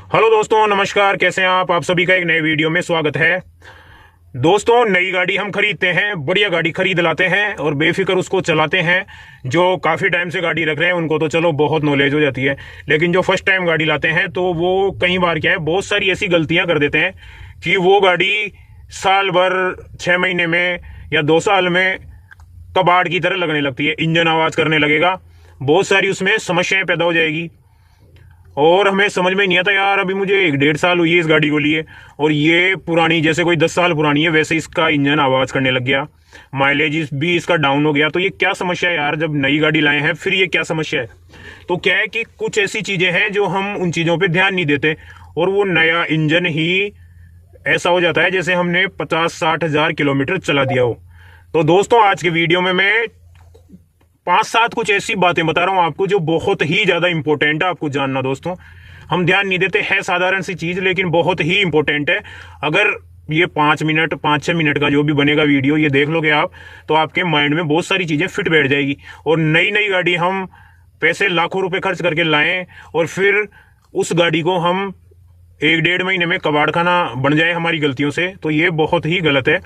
Hello दोस्तों, नमस्कार। कैसे हैं आप सभी का एक नए वीडियो में स्वागत है। दोस्तों, नई गाड़ी हम खरीदते हैं, बढ़िया गाड़ी खरीद लाते हैं और बेफिक्र उसको चलाते हैं। जो काफ़ी टाइम से गाड़ी रख रहे हैं उनको तो चलो बहुत नॉलेज हो जाती है, लेकिन जो फर्स्ट टाइम गाड़ी लाते हैं तो वो कई बार क्या है, बहुत सारी ऐसी गलतियां कर देते हैं कि वो गाड़ी साल भर, 6 महीने में या 2 साल में कबाड़ की तरह लगने लगती है। इंजन आवाज़ करने लगेगा, बहुत सारी उसमें समस्याएं पैदा हो जाएगी। और हमें समझ में नहीं आता यार, अभी मुझे 1-1.5 साल हुई है इस गाड़ी को लिए और ये पुरानी जैसे कोई 10 साल पुरानी है वैसे इसका इंजन आवाज करने लग गया, माइलेज भी इसका डाउन हो गया। तो ये क्या समस्या है यार, जब नई गाड़ी लाए हैं फिर ये क्या समस्या है? तो क्या है कि कुछ ऐसी चीजें हैं जो हम उन चीजों पे ध्यान नहीं देते और वो नया इंजन ही ऐसा हो जाता है जैसे हमने 50-60 हजार किलोमीटर चला दिया हो। तो दोस्तों, आज के वीडियो में मैं 5-7 कुछ ऐसी बातें बता रहा हूं आपको जो बहुत ही ज्यादा इंपॉर्टेंट है आपको जानना। दोस्तों, हम ध्यान नहीं देते, है साधारण सी चीज लेकिन बहुत ही इंपॉर्टेंट है। अगर ये 5 मिनट 5-6 मिनट का जो भी बनेगा वीडियो ये देख लोगे आप, तो आपके माइंड में बहुत सारी चीजें फिट बैठ जाएगी। और नई नई गाड़ी हम पैसे लाखों रुपए खर्च करके लाएं और फिर उस गाड़ी को हम 1-1.5 महीने में कबाड़ खाना बन जाए हमारी गलतियों से, तो ये बहुत ही गलत है।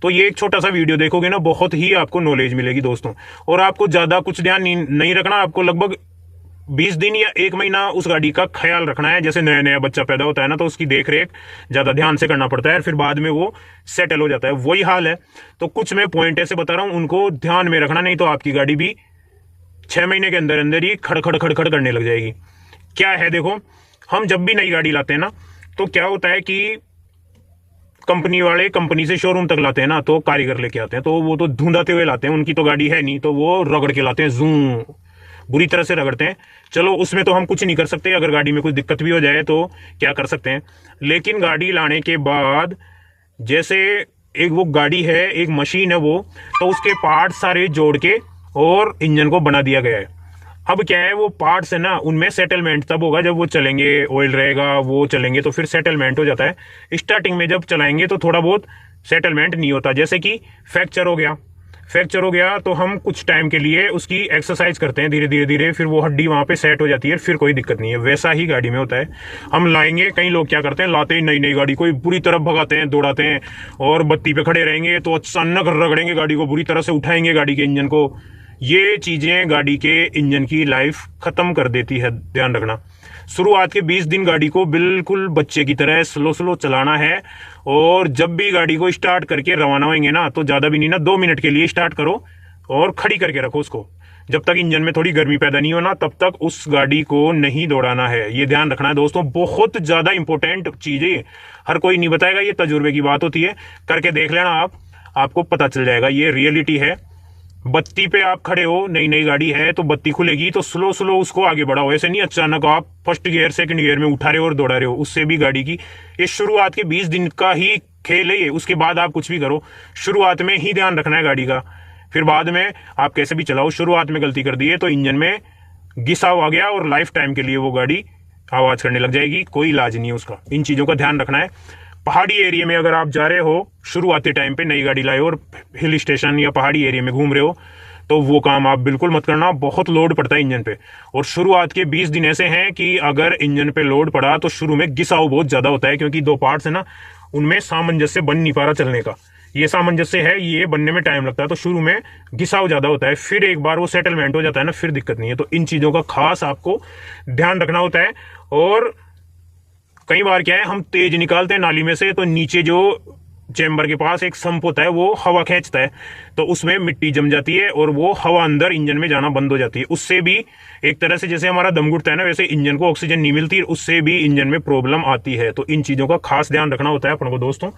तो ये एक छोटा सा वीडियो देखोगे ना, बहुत ही आपको नॉलेज मिलेगी दोस्तों। और आपको ज्यादा कुछ ध्यान नहीं रखना, आपको लगभग 20 दिन या 1 महीना उस गाड़ी का ख्याल रखना है। जैसे नया नया बच्चा पैदा होता है ना, तो उसकी देख रेख ज्यादा ध्यान से करना पड़ता है, फिर बाद में वो सेटल हो जाता है। वही हाल है। तो कुछ मैं पॉइंट ऐसे बता रहा हूं, उनको ध्यान में रखना, नहीं तो आपकी गाड़ी भी 6 महीने के अंदर अंदर ही खड़खड़ खड़खड़ करने लग जाएगी। क्या है, देखो, हम जब भी नई गाड़ी लाते हैं ना, तो क्या होता है कि कंपनी वाले कंपनी से शोरूम तक लाते हैं ना, तो कारीगर लेके आते हैं, तो वो तो धुंधाते हुए लाते हैं, उनकी तो गाड़ी है नहीं, तो वो रगड़ के लाते हैं, जूम बुरी तरह से रगड़ते हैं। चलो, उसमें तो हम कुछ नहीं कर सकते, अगर गाड़ी में कोई दिक्कत भी हो जाए तो क्या कर सकते हैं। लेकिन गाड़ी लाने के बाद जैसे एक वो गाड़ी है, एक मशीन है वो, तो उसके पार्ट सारे जोड़ के और इंजन को बना दिया गया है। अब क्या है, वो पार्ट्स है ना, उनमें सेटलमेंट तब होगा जब वो चलेंगे, ऑयल रहेगा, वो चलेंगे तो फिर सेटलमेंट हो जाता है। स्टार्टिंग में जब चलाएंगे तो थोड़ा बहुत सेटलमेंट नहीं होता। जैसे कि फ्रैक्चर हो गया तो हम कुछ टाइम के लिए उसकी एक्सरसाइज करते हैं, धीरे धीरे धीरे, फिर वो हड्डी वहां पे सेट हो जाती है, फिर कोई दिक्कत नहीं है। वैसा ही गाड़ी में होता है। हम लाएंगे, कई लोग क्या करते हैं, लाते ही नई नई गाड़ी को बुरी तरह भगाते हैं, दौड़ाते हैं, और बत्ती पे खड़े रहेंगे तो अचानक रगड़ेंगे गाड़ी को, बुरी तरह से उठाएंगे गाड़ी के इंजन को। ये चीजें गाड़ी के इंजन की लाइफ खत्म कर देती है, ध्यान रखना। शुरुआत के 20 दिन गाड़ी को बिल्कुल बच्चे की तरह स्लो स्लो चलाना है। और जब भी गाड़ी को स्टार्ट करके रवाना होंगे ना, तो ज्यादा भी नहीं ना, 2 मिनट के लिए स्टार्ट करो और खड़ी करके रखो उसको। जब तक इंजन में थोड़ी गर्मी पैदा नहीं होना, तब तक उस गाड़ी को नहीं दौड़ाना है। ये ध्यान रखना है दोस्तों, बहुत ज्यादा इंपॉर्टेंट चीज है। हर कोई नहीं बताएगा, ये तजुर्बे की बात होती है। करके देख लेना आप, आपको पता चल जाएगा, ये रियलिटी है। बत्ती पे आप खड़े हो, नई नई गाड़ी है तो बत्ती खुलेगी तो स्लो स्लो उसको आगे बढ़ाओ। ऐसे नहीं अचानक आप फर्स्ट गियर सेकंड गियर में उठा रहे हो और दौड़ा रहे हो, उससे भी गाड़ी की ये शुरुआत के 20 दिन का ही खेल है ये। उसके बाद आप कुछ भी करो, शुरुआत में ही ध्यान रखना है गाड़ी का। फिर बाद में आप कैसे भी चलाओ, शुरुआत में गलती कर दी है तो इंजन में घिसाव आ गया और लाइफ टाइम के लिए वो गाड़ी आवाज करने लग जाएगी, कोई इलाज नहीं है उसका। इन चीजों का ध्यान रखना है। पहाड़ी एरिया में अगर आप जा रहे हो, शुरुआती टाइम पे नई गाड़ी लाए हो और हिल स्टेशन या पहाड़ी एरिया में घूम रहे हो, तो वो काम आप बिल्कुल मत करना, बहुत लोड पड़ता है इंजन पे। और शुरुआत के 20 दिन ऐसे हैं कि अगर इंजन पे लोड पड़ा तो शुरू में घिसाव बहुत ज्यादा होता है, क्योंकि 2 पार्ट्स है ना, उनमें सामंजस्य बन नहीं पा रहा चलने का। ये सामंजस्य है, ये बनने में टाइम लगता है, तो शुरू में घिसाव ज्यादा होता है। फिर एक बार वो सेटलमेंट हो जाता है ना, फिर दिक्कत नहीं है। तो इन चीजों का खास आपको ध्यान रखना होता है। और कई बार क्या है, हम तेज निकालते हैं नाली में से, तो नीचे जो चेंबर के पास एक संप होता है वो हवा खींचता है, तो उसमें मिट्टी जम जाती है और वो हवा अंदर इंजन में जाना बंद हो जाती है। उससे भी एक तरह से जैसे हमारा दम घुटता है ना, वैसे इंजन को ऑक्सीजन नहीं मिलती, उससे भी इंजन में प्रॉब्लम आती है। तो इन चीजों का खास ध्यान रखना होता है अपन को दोस्तों।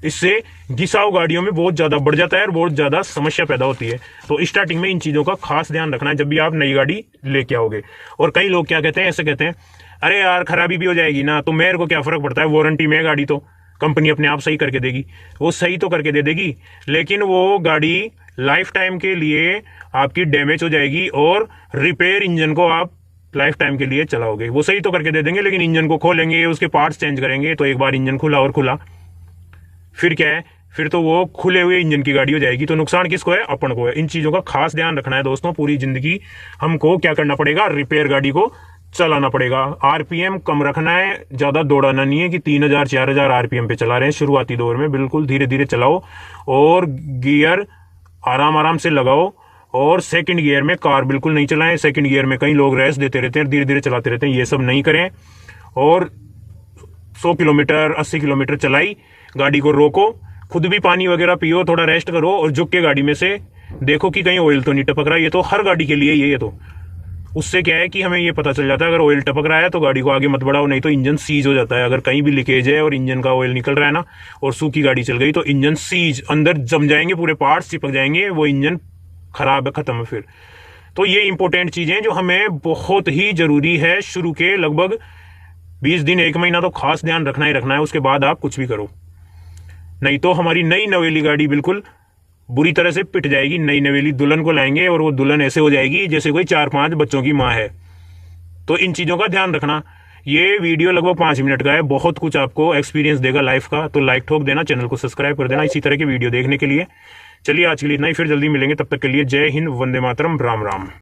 इससे घिसाव गाड़ियों में बहुत ज्यादा बढ़ जाता है और बहुत ज्यादा समस्या पैदा होती है। तो स्टार्टिंग में इन चीजों का खास ध्यान रखना है जब भी आप नई गाड़ी लेके आओगे। और कई लोग क्या कहते हैं, ऐसे कहते हैं, अरे यार खराबी भी हो जाएगी ना, तो मेरे को क्या फर्क पड़ता है, वारंटी में गाड़ी तो कंपनी अपने आप सही करके देगी। वो सही तो करके दे देगी, लेकिन वो गाड़ी लाइफ टाइम के लिए आपकी डैमेज हो जाएगी और रिपेयर इंजन को आप लाइफ टाइम के लिए चलाओगे। वो सही तो करके दे देंगे, लेकिन इंजन को खोलेंगे, उसके पार्ट्स चेंज करेंगे, तो एक बार इंजन खुला और खुला, फिर क्या है, फिर तो वो खुले हुए इंजन की गाड़ी हो जाएगी। तो नुकसान किसको है, अपन को है। इन चीजों का खास ध्यान रखना है दोस्तों। पूरी जिंदगी हमको क्या करना पड़ेगा, रिपेयर गाड़ी को चलाना पड़ेगा। आरपीएम कम रखना है, ज्यादा दौड़ाना नहीं है कि 3000 4000 आरपीएम पे चला रहे हैं शुरुआती दौर में। बिल्कुल धीरे धीरे चलाओ और गियर आराम आराम से लगाओ। और सेकंड गियर में कार बिल्कुल नहीं चलाएं। सेकंड गियर में कई लोग रेस देते रहते हैं, धीरे धीरे चलाते रहते हैं, ये सब नहीं करें। और 100 किलोमीटर 80 किलोमीटर चलाई, गाड़ी को रोको, खुद भी पानी वगैरह पियो, थोड़ा रेस्ट करो और झुक के गाड़ी में से देखो कि कहीं ऑयल तो नहीं टपक रहा। ये तो हर गाड़ी के लिए ये तो उससे क्या है कि हमें ये पता चल जाता है अगर ऑयल टपक रहा है तो गाड़ी को आगे मत बढ़ाओ, नहीं तो इंजन सीज हो जाता है। अगर कहीं भी लीकेज है और इंजन का ऑयल निकल रहा है ना और सूखी गाड़ी चल गई तो इंजन सीज, अंदर जम जाएंगे, पूरे पार्ट्स चिपक जाएंगे, वो इंजन खराब है, खत्म है फिर। तो ये इंपॉर्टेंट चीजें जो हमें बहुत ही जरूरी है, शुरू के लगभग 20 दिन 1 महीना तो खास ध्यान रखना ही रखना है। उसके बाद आप कुछ भी करो, नहीं तो हमारी नई नवेली गाड़ी बिल्कुल बुरी तरह से पिट जाएगी। नई नवेली दुल्हन को लाएंगे और वो दुल्हन ऐसे हो जाएगी जैसे कोई 4-5 बच्चों की माँ है। तो इन चीजों का ध्यान रखना। ये वीडियो लगभग 5 मिनट का है, बहुत कुछ आपको एक्सपीरियंस देगा लाइफ का। तो लाइक ठोक देना, चैनल को सब्सक्राइब कर देना इसी तरह की वीडियो देखने के लिए। चलिए आज के लिए इतना ही, फिर जल्दी मिलेंगे, तब तक के लिए जय हिंद, वंदे मातरम, राम राम।